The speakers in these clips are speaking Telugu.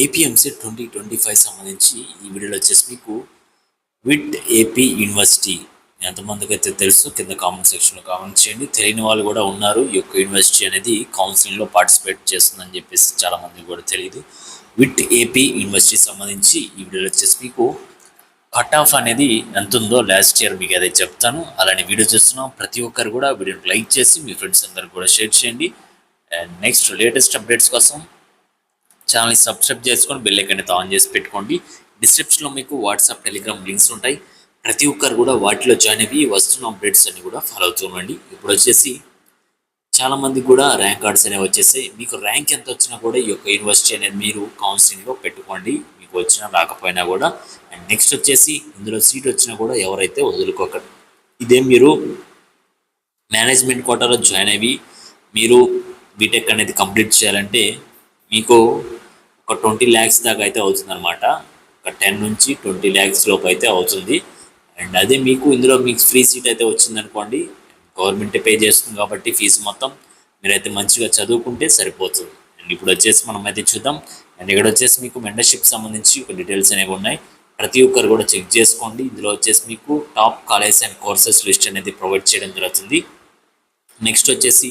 ఏపీఎంసీ 2025 సంబంధించి ఈ వీడియోలో వచ్చేసి మీకు విట్ ఏపీ యూనివర్సిటీ ఎంతమందికి అయితే తెలుసు కింద కామెంట్ సెక్షన్లో కామెంట్ చేయండి. తెలియని వాళ్ళు కూడా ఉన్నారు. ఈ యొక్క యూనివర్సిటీ అనేది కౌన్సిలింగ్లో పార్టిసిపేట్ చేస్తుందని చెప్పేసి చాలా మందికి కూడా తెలియదు. విట్ ఏపీ యూనివర్సిటీ సంబంధించి ఈ వీడియోలో వచ్చేసి మీకు కట్ ఆఫ్ అనేది ఎంత ఉందో లాస్ట్ ఇయర్ మీకు అదే చెప్తాను. అలానే వీడియో చూస్తున్నాం ప్రతి ఒక్కరు కూడా వీడియోని లైక్ చేసి మీ ఫ్రెండ్స్ అందరికి కూడా షేర్ చేయండి. అండ్ నెక్స్ట్ లేటెస్ట్ అప్డేట్స్ కోసం ఛానల్ని సబ్స్క్రైబ్ చేసుకొని బెల్ ఐకాన్ అయితే ఆన్ చేసి పెట్టుకోండి. డిస్క్రిప్షన్లో మీకు వాట్సాప్ టెలిగ్రామ్ లింక్స్ ఉంటాయి. ప్రతి ఒక్కరు కూడా వాటిలో జాయిన్ అయ్యి వస్తున్న అప్డేట్స్ అన్ని కూడా ఫాలో అవుతుండండి. ఇప్పుడు వచ్చేసి చాలామంది కూడా ర్యాంక్ కార్డ్స్ అనేవి వచ్చేసాయి. మీకు ర్యాంక్ ఎంత వచ్చినా కూడా ఈ యొక్క యూనివర్సిటీ అనేది మీరు కౌన్సిలింగ్లో పెట్టుకోండి, మీకు వచ్చినా రాకపోయినా కూడా. అండ్ నెక్స్ట్ వచ్చేసి ఇందులో సీట్ వచ్చినా కూడా ఎవరైతే వదులుకోకండి. ఇదే మీరు మేనేజ్మెంట్ కోటాలో జాయిన్ అయ్యి మీరు బీటెక్ అనేది కంప్లీట్ చేయాలంటే మీకు ఒక 20 lakhs దాకా అయితే అవుతుంది అనమాట. ఒక 10 నుంచి 20 lakhs లోపు అయితే అవుతుంది. అండ్ అదే మీకు ఇందులో మీకు ఫ్రీ సీట్ అయితే వచ్చిందనుకోండి, గవర్నమెంట్ పే చేస్తుంది కాబట్టి ఫీజు మొత్తం మీరైతే మంచిగా చదువుకుంటే సరిపోతుంది. అండ్ ఇప్పుడు వచ్చేసి మనం అయితే చూద్దాం. అండ్ ఇక్కడ వచ్చేసి మీకు మెంటర్షిప్ సంబంధించి ఒక డీటెయిల్స్ అనేవి ఉన్నాయి. ప్రతి ఒక్కరు కూడా చెక్ చేసుకోండి. ఇందులో వచ్చేసి మీకు top college and courses list అనేది ప్రొవైడ్ చేయడం జరుగుతుంది. నెక్స్ట్ వచ్చేసి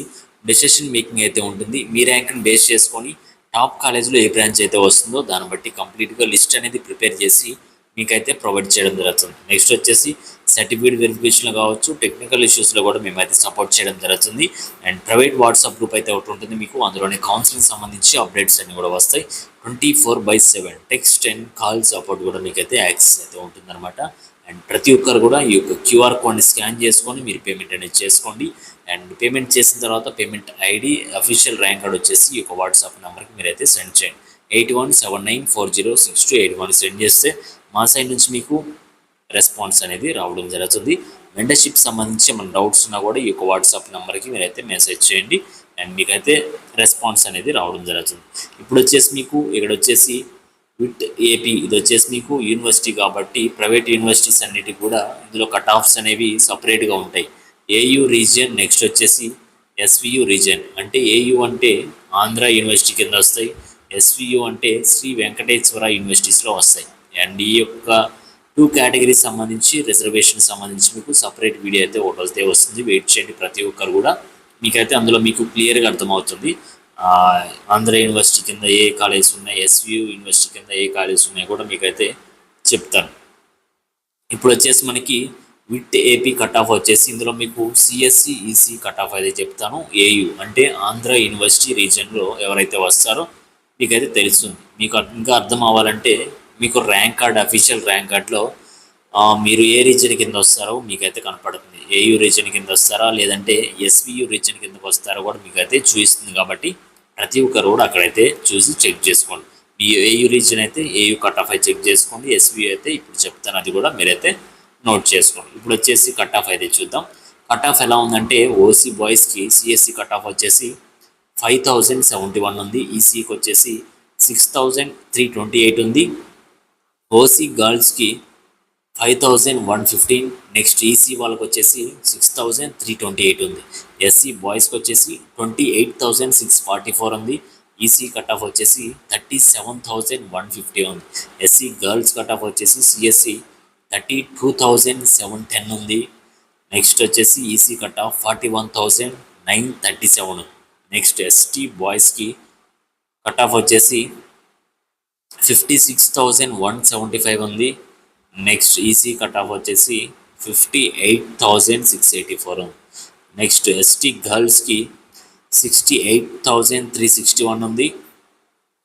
డెసిషన్ మేకింగ్ అయితే ఉంటుంది. మీ ర్యాంక్ని బేస్ చేసుకొని టాప్ కాలేజీలో ఏ బ్రాంచ్ అయితే వస్తుందో దాన్ని బట్టి కంప్లీట్గా లిస్ట్ అనేది ప్రిపేర్ చేసి మీకైతే ప్రొవైడ్ చేయడం జరుగుతుంది. నెక్స్ట్ వచ్చేసి సర్టిఫికేట్ వెరిఫికేషన్లో కావచ్చు, టెక్నికల్ ఇష్యూస్లో కూడా మేమైతే సపోర్ట్ చేయడం జరుగుతుంది. అండ్ ప్రైవేట్ వాట్సాప్ గ్రూప్ అయితే ఒకటి ఉంటుంది మీకు. అందులోనే కౌన్సిలింగ్ సంబంధించి అప్డేట్స్ అన్ని కూడా వస్తాయి. 24/7 టెక్స్ట్ అండ్ కాల్ సపోర్ట్ కూడా మీకైతే యాక్సెస్ అయితే ఉంటుందన్నమాట. అండ్ ప్రతి ఒక్కరు కూడా ఈ యొక్క క్యూఆర్ కోడ్ని స్కాన్ చేసుకొని మీరు పేమెంట్ అనేది చేసుకోండి. అండ్ పేమెంట్ చేసిన తర్వాత payment ID official rank card వచ్చేసి ఈ యొక్క వాట్సాప్ నెంబర్కి మీరైతే సెండ్ చేయండి. 8179406281 సెండ్ చేస్తే మా సైడ్ నుంచి మీకు రెస్పాన్స్ అనేది రావడం జరుగుతుంది. మెంటర్షిప్ సంబంధించి మన డౌట్స్ ఉన్నా కూడా ఈ యొక్క వాట్సాప్ నెంబర్కి మీరైతే మెసేజ్ చేయండి. అండ్ మీకైతే రెస్పాన్స్ అనేది రావడం జరుగుతుంది. ఇప్పుడు వచ్చేసి మీకు ఇక్కడ వచ్చేసి విట్ ఏపీ ఇది వచ్చేసి మీకు యూనివర్సిటీ కాబట్టి ప్రైవేట్ యూనివర్సిటీస్ అన్నిటికి కూడా ఇందులో కట్ ఆఫ్స్ అనేవి సపరేట్గా ఉంటాయి. ఏయూ రీజియన్, నెక్స్ట్ వచ్చేసి ఎస్వియు రీజియన్. అంటే ఏయూ అంటే ఆంధ్ర యూనివర్సిటీ కింద వస్తాయి, ఎస్వియు అంటే శ్రీ వెంకటేశ్వర యూనివర్సిటీస్లో వస్తాయి. అండ్ ఈ యొక్క 2 కేటగిరీస్ సంబంధించి రిజర్వేషన్ సంబంధించి మీకు సపరేట్ వీడియో అయితే ఒకటి వస్తుంది. వెయిట్ చేయండి ప్రతి ఒక్కరు కూడా. మీకైతే అందులో మీకు క్లియర్గా అర్థమవుతుంది ఆంధ్ర యూనివర్సిటీ కింద ఏ కాలేజెస్ ఉన్నాయి, ఎస్వియు యూనివర్సిటీ కింద ఏ కాలేజెస్ ఉన్నాయి కూడా మీకైతే చెప్తాను. ఇప్పుడు వచ్చేసి మనకి విత్ ఏపీ కట్ ఆఫ్ వచ్చేసి ఇందులో మీకు సిఎస్సి ఈసీ కట్ ఆఫ్ అయితే చెప్తాను. ఏయు అంటే ఆంధ్ర యూనివర్సిటీ రీజియన్లో ఎవరైతే వస్తారో మీకైతే తెలుస్తుంది. మీకు ఇంకా అర్థం అవ్వాలంటే మీకు ర్యాంక్ కార్డ్, అఫీషియల్ ర్యాంక్ కార్డ్లో మీరు ఏ రీజియన్ కింద వస్తారో మీకైతే కనపడుతుంది. ఏయూ రీజియన్ కింద వస్తారా లేదంటే ఎస్వియు రీజియన్ కిందకు వస్తారో కూడా మీకైతే చూపిస్తుంది. కాబట్టి ప్రతి ఒక్కరు కూడా అక్కడైతే చూసి చెక్ చేసుకోండి. మీ ఏయూ రీజియన్ అయితే ఏయూ కట్ ఆఫ్ అయితే చెక్ చేసుకోండి. ఎస్వియు అయితే ఇప్పుడు చెప్తాను, అది కూడా మీరైతే నోట్ చేసుకోండి. ఇప్పుడు వచ్చేసి కట్ ఆఫ్ అయితే చూద్దాం. కట్ ఆఫ్ ఎలా ఉందంటే ఓసీ బాయ్స్కి సిఎస్సి కట్ ఆఫ్ వచ్చేసి 5071 ఉంది. ఈసీకి వచ్చేసి 6328 ఉంది. ఓసీ గర్ల్స్కి 5115. నెక్స్ట్ ఈసీ వాళ్ళకి వచ్చేసి 6328 ఉంది. ఎస్సీ బాయ్స్కి వచ్చేసి 28644 ఉంది. ఈసీ కట్ ఆఫ్ వచ్చేసి 37150 ఉంది. ఎస్సీ గర్ల్స్ కట్ ఆఫ్ వచ్చేసి సిఎస్సి 32710 ఉంది. నెక్స్ట్ వచ్చేసి ఈసీ కట్ ఆఫ్ 41937 ఉంది. నెక్స్ట్ ఎస్టీ బాయ్స్కి కట్ ఆఫ్ వచ్చేసి 56175 ఉంది. నెక్స్ట్ ఈసీ కట్ ఆఫ్ వచ్చేసి 58684 ఉంది. నెక్స్ట్ ఎస్టీ గర్ల్స్కి 68361 ఉంది.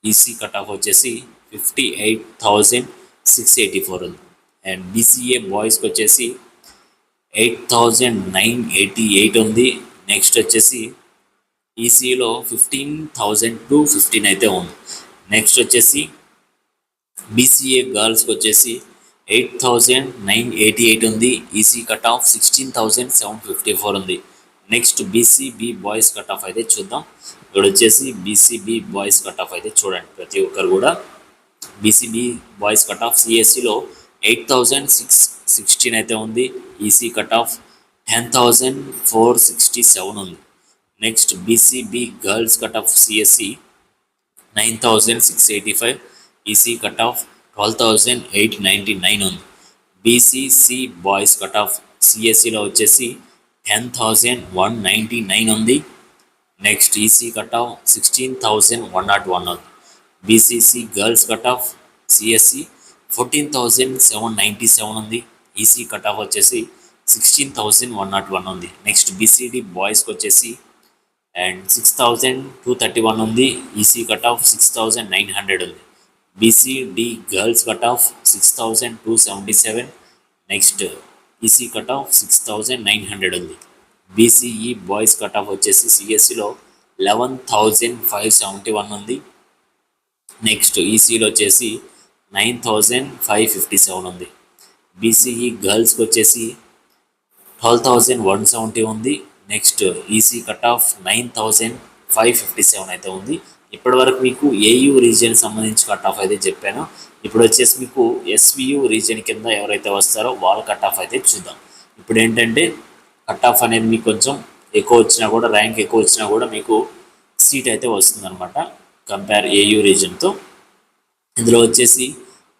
ఈసీ కట్ ఆఫ్ వచ్చేసి 58684 ఉంది. అండ్ బీసీఏ బాయ్స్కి వచ్చేసి 8988 ఉంది. నెక్స్ట్ వచ్చేసి ఈసీలో 15015 అయితే ఉంది. నెక్స్ట్ వచ్చేసి బీసీఏ గర్ల్స్కి వచ్చేసి 8988 ఉంది. ఈసీ కట్ ఆఫ్ 16754 ఉంది. Next BCB boys cut of అయితే చూద్దాం. ఇక్కడ వచ్చేసి బీసీబీ బాయ్స్ కట్ ఆఫ్ అయితే చూడండి ప్రతి ఒక్కరు కూడా. బీసీబీ బాయ్స్ కట్ ఆఫ్ సిఎస్సిలో 8616 అయితే ఉంది. ఈసీ కట్ ఆఫ్ 10467 ఉంది. Next BCB girls cut off CSC 9685. EC cut off 12,899 ఉంది. బీసీసీ బాయ్స్ కట్ ఆఫ్ సిఎస్సిలో వచ్చేసి 10,199 ఉంది. నెక్స్ట్ ఈసీ కట్ ఆఫ్ 16,101 ఉంది. BCC girls cut off CSC 14,797 ఉంది. ఈసీ కట్ ఆఫ్ వచ్చేసి 16,101 ఉంది. నెక్స్ట్ బీసీడీ బాయ్స్కి వచ్చేసి అండ్ 6,231 ఉంది. ఈసీ కట్ ఆఫ్ 6,900 ఉంది. BCD girls cut off 6,277. Next EC cut off 6,900 ఉంది. బీసీఈ బాయ్స్ కట్ ఆఫ్ వచ్చేసి సిఎస్సిలో 11,571 ఉంది. నెక్స్ట్ ఈసీలో వచ్చేసి 9,557 ఉంది. బీసీఈ గర్ల్స్కి వచ్చేసి 12,170 ఉంది. నెక్స్ట్ ఈసీ కట్ ఆఫ్ 9,557 అయితే ఉంది. ఇప్పటి వరకు మీకు ఏయూ రీజియన్ సంబంధించి కట్ ఆఫ్ అయితే చెప్పాను. ఇప్పుడు వచ్చేసి మీకు ఎస్వియు రీజియన్ కింద ఎవరైతే వస్తారో వాళ్ళ కట్ ఆఫ్ అయితే చూద్దాం. ఇప్పుడు ఏంటంటే కట్ ఆఫ్ అనేది మీకు కొంచెం ఎక్కువ వచ్చినా కూడా, ర్యాంక్ ఎక్కువ వచ్చినా కూడా మీకు సీట్ అయితే వస్తుందన్నమాట కంపేర్ ఏయూ రీజియన్తో. ఇందులో వచ్చేసి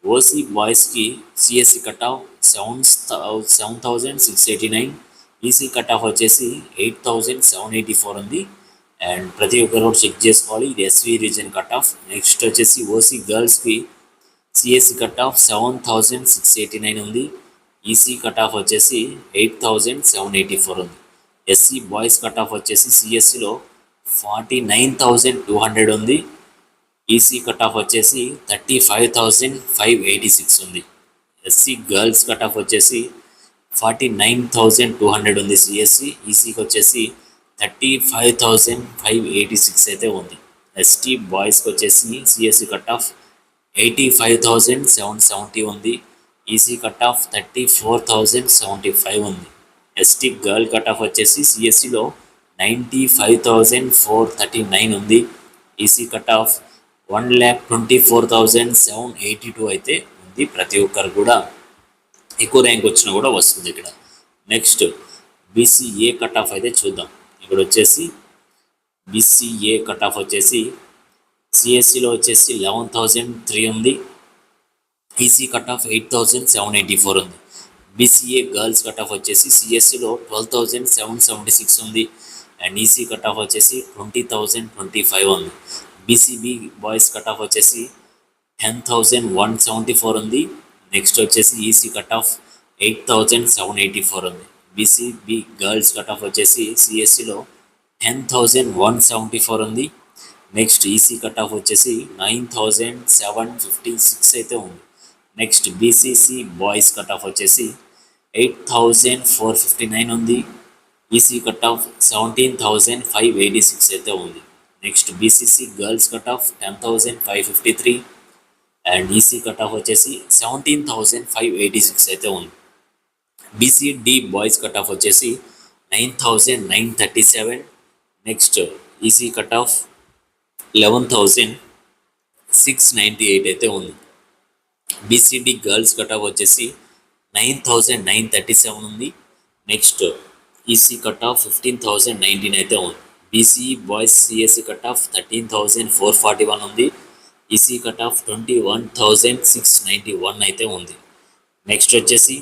ఓసీ బాయ్స్కి CSC cut off 7,689. EC cut off వచ్చేసి 8,784 ఉంది. అండ్ ప్రతి ఒక్కరు కూడా చెక్ చేసుకోవాలి, ఇది SV region cut off. Next వచ్చేసి ఓసీ గర్ల్స్కి సిఎస్సి కట్ ఆఫ్ 7,689 ఉంది. ఈసీ కట్ ఆఫ్ వచ్చేసి 8,784 ఉంది. ఎస్సీ బాయ్స్ కట్ ఆఫ్ వచ్చేసి సిఎస్సిలో 49,200 ఉంది. ఈసీ కట్ ఆఫ్ వచ్చేసి 35,586 ఉంది. ఎస్సీ గర్ల్స్ కట్ ఆఫ్ వచ్చేసి 49,200 ఉంది సిఎస్సి. ఈసీకి వచ్చేసి 35,586 అయితే ఉంది. ఎస్టీ బాయ్స్కి వచ్చేసి సిఎస్సి కట్ ఆఫ్ 85,770 ఉంది. ఈసీ కట్ ఆఫ్ 34,075 ఉంది. ఎస్టీ గర్ల్ కట్ ఆఫ్ వచ్చేసి సిఎస్సిలో 95,439 ఉంది. ఈసీ కట్ ఆఫ్ 1,24,782 అయితే ఉంది. ప్రతి ఒక్కరు కూడా ఎక్కువ ర్యాంక్ వచ్చినా కూడా వస్తుంది ఇక్కడ. నెక్స్ట్ బీసీఏ కట్ ఆఫ్ అయితే చూద్దాం. ఇక్కడ వచ్చేసి బీసీఏ కట్ ఆఫ్ వచ్చేసి సిఎస్సిలో వచ్చేసి 11,003 ఉంది. ఈసీ కట్ ఆఫ్ 8,784 ఉంది. బీసీఏ గర్ల్స్ కట్ ఆఫ్ వచ్చేసి సిఎస్సిలో 12,776 ఉంది. అండ్ ఈసీ కట్ ఆఫ్ వచ్చేసి 20,025 ఉంది. బీసీబీ బాయ్స్ కట్ ఆఫ్ వచ్చేసి 10,174 ఉంది. నెక్స్ట్ వచ్చేసి ఈసీ కట్ ఆఫ్ 8,784 ఉంది. బీసీబీ గర్ల్స్ కట్ ఆఫ్ వచ్చేసి సిఎస్సిలో 10,174 ఉంది. నెక్స్ట్ ఈసీ కట్ ఆఫ్ వచ్చేసి 9,756 అయితే ఉంది. Next BCC boys cut off వచ్చేసి 8,459 ఉంది. ఈసీ కట్ ఆఫ్ 17,586 అయితే ఉంది. Next BCC girls cut of 10,553 and EC cut off వచ్చేసి 17,586 అయితే ఉంది. బీసీడీ బాయ్స్ కట్ ఆఫ్ వచ్చేసి 9,937. నెక్స్ట్ ఈసీ కట్ ఆఫ్ 11,698 అయితే ఉంది. బీసీడీ గర్ల్స్ కట్ ఆఫ్ వచ్చేసి 9,937 ఉంది. నెక్స్ట్ ఈసీ కట్ ఆఫ్ 15,019 అయితే ఉంది. BCE boys CSC cut off 13,441 ఉంది. ఈసీ కట్ ఆఫ్ 21,691 అయితే ఉంది. నెక్స్ట్ వచ్చేసి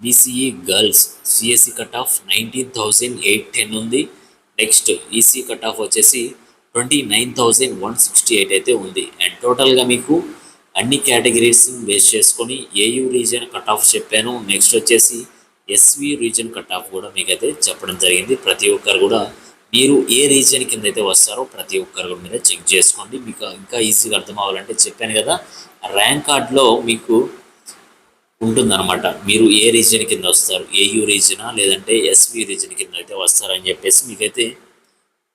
BCE girls CSC cut off 19,810 ఉంది. నెక్స్ట్ ఈసీ కట్ ఆఫ్ వచ్చేసి 29,168 అయితే ఉంది. అండ్ టోటల్గా మీకు అన్ని కేటగిరీస్ బేస్ చేసుకొని ఏయూ రీజియన్ కట్ ఆఫ్ చెప్పాను. నెక్స్ట్ వచ్చేసి ఎస్వి రీజియన్ కట్ ఆఫ్ కూడా మీకైతే చెప్పడం జరిగింది. ప్రతి ఒక్కరు కూడా మీరు ఏ రీజియన్ కింద అయితే వస్తారో ప్రతి ఒక్కరు కూడా మీద చెక్ చేసుకోండి. మీకు ఇంకా ఈజీగా అర్థం అవ్వాలంటే చెప్పాను కదా, ర్యాంక్ కార్డ్లో మీకు ఉంటుందన్నమాట. మీరు ఏ రీజియన్ కింద వస్తారు, ఏయూ రీజియనా లేదంటే ఎస్వి రీజియన్ కింద అయితే వస్తారని చెప్పేసి మీకైతే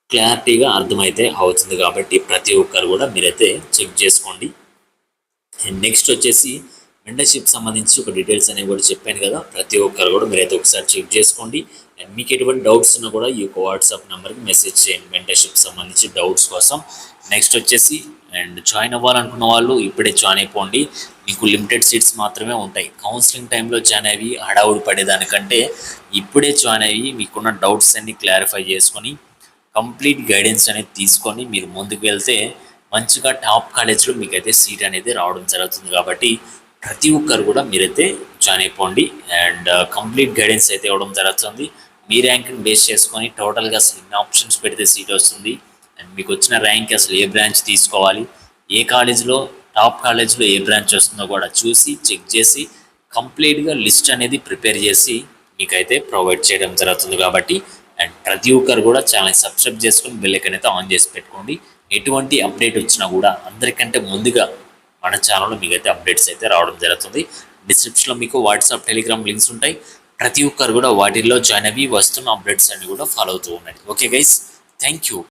క్లారిటీగా అర్థమైతే అవుతుంది. కాబట్టి ప్రతి ఒక్కరు కూడా మీరైతే చెక్ చేసుకోండి. అండ్ నెక్స్ట్ వచ్చేసి మెంటర్షిప్ సంబంధించి ఒక డీటెయిల్స్ అనేవి కూడా చెప్పాను కదా, ప్రతి ఒక్కరు కూడా మీరైతే ఒకసారి చెక్ చేసుకోండి. అండ్ మీకు ఎటువంటి డౌట్స్ ఉన్నా కూడా ఈ యొక్క వాట్సాప్ నెంబర్కి మెసేజ్ చేయండి మెంటర్షిప్ సంబంధించి డౌట్స్ కోసం. నెక్స్ట్ వచ్చేసి అండ్ జాయిన్ అవ్వాలనుకున్న వాళ్ళు ఇప్పుడే జాయిన్ అయిపోండి. మీకు లిమిటెడ్ సీట్స్ మాత్రమే ఉంటాయి. కౌన్సిలింగ్ టైంలో జాయిన్ అయ్యి హడావుడి పడేదానికంటే ఇప్పుడే జాయిన్ అయ్యి మీకున్న డౌట్స్ అన్ని క్లారిఫై చేసుకొని కంప్లీట్ గైడెన్స్ అనేది తీసుకొని మీరు ముందుకు వెళ్తే మంచిగా టాప్ కాలేజ్లో మీకైతే సీట్ అనేది రావడం జరుగుతుంది. కాబట్టి ప్రతి ఒక్కరు కూడా మీరైతే జాయిన్ అయిపోండి. అండ్ కంప్లీట్ గైడెన్స్ అయితే ఇవ్వడం జరుగుతుంది. మీ ర్యాంక్ని బేస్ చేసుకొని టోటల్గా అసలు ఎన్ని ఆప్షన్స్ పెడితే సీట్ వస్తుంది, అండ్ మీకు వచ్చిన ర్యాంక్ అసలు ఏ బ్రాంచ్ తీసుకోవాలి, ఏ కాలేజ్లో టాప్ కాలేజ్లో ఏ బ్రాంచ్ వస్తుందో కూడా చూసి చెక్ చేసి కంప్లీట్గా లిస్ట్ అనేది ప్రిపేర్ చేసి మీకైతే ప్రొవైడ్ చేయడం జరుగుతుంది. కాబట్టి అండ్ ప్రతి ఒక్కరు కూడా ఛానల్ సబ్స్క్రైబ్ చేసుకొని బెల్ ఐకాన్ అయితే ఆన్ చేసి పెట్టుకోండి. ఎటువంటి అప్డేట్ వచ్చినా కూడా అందరికంటే ముందుగా మన ఛానల్లో మీకైతే అప్డేట్స్ అయితే రావడం జరుగుతుంది. డిస్క్రిప్షన్లో మీకు వాట్సాప్, టెలిగ్రామ్ లింక్స్ ఉంటాయి. ప్రతి ఒక్కరు కూడా వాటిల్లో జాయిన్ అయ్యి వస్తున్న అప్డేట్స్ అన్ని కూడా ఫాలో అవుతూ ఉండండి. Okay guys, thank you.